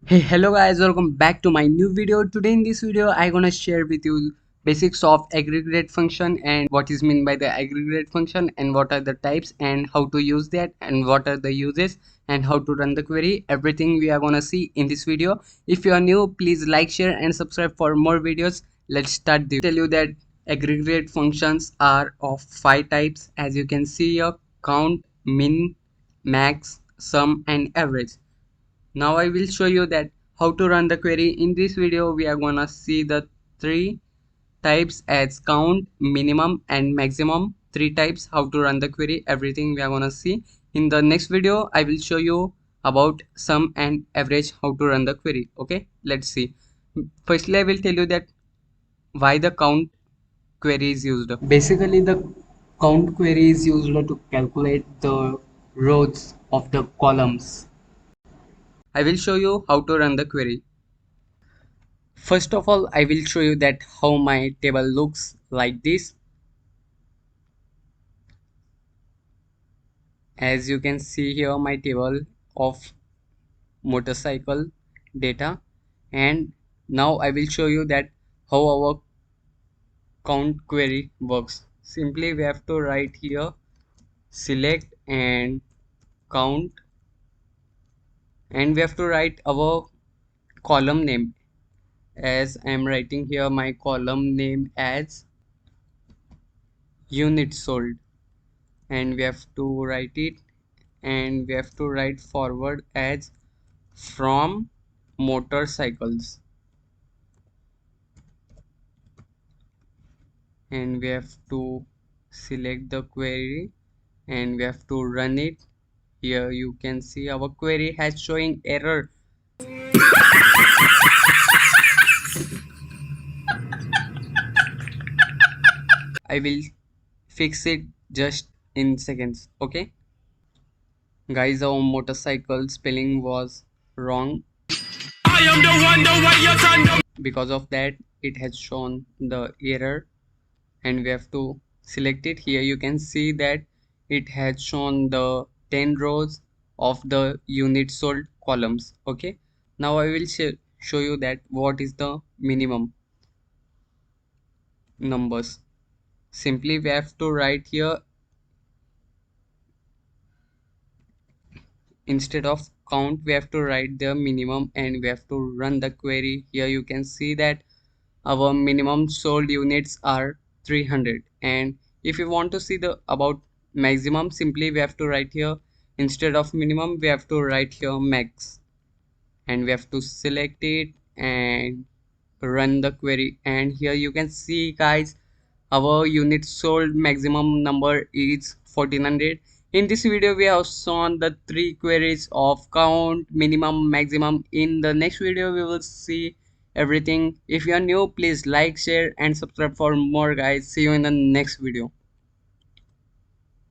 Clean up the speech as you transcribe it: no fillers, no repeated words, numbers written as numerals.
Hey, hello guys, welcome back to my new video. Today in this video I gonna share with you basics of aggregate function and what is meant by the aggregate function and what are the types and how to use that and what are the uses and how to run the query. Everything we are gonna see in this video. If you are new, please like, share and subscribe for more videos. Let's start. Tell you that aggregate functions are of 5 types, as you can see here: count, min, max, sum and average. Now I will show you that how to run the query. In this video we are gonna see the 3 types as count, minimum and maximum. 3 types how to run the query. Everything we are gonna see. In the next video I will show you about sum and average, how to run the query. Okay, let's see. Firstly I will tell you that why the count query is used. Basically the count query is used to calculate the rows of the columns. I will show you how to run the query. First of all, I will show you that how my table looks like this. As you can see here, my table of motorcycle data. And now I will show you that how our count query works. Simply we have to write here select and count, and we have to write our column name. As I am writing here my column name as unit sold, and we have to write it, and we have to write forward as from motorcycles, and we have to select the query and we have to run it. Here you can see our query has showing error. I will fix it just in seconds. Okay guys, our motorcycle spelling was wrong. I am the way you turn. Because of that it has shown the error, and we have to select it. Here you can see that it has shown the 10 rows of the unit sold columns. Okay, now I will show you that what is the minimum numbers. Simply we have to write here, instead of count we have to write the minimum, and we have to run the query. Here you can see that our minimum sold units are 300, and if you want to see the about maximum, simply we have to write here, instead of minimum we have to write here max, and we have to select it and run the query. And here you can see guys, our unit sold maximum number is 1400. In this video we have shown the 3 queries of count, minimum, maximum. In the next video we will see everything. If you are new, please like, share and subscribe for more guys. See you in the next video.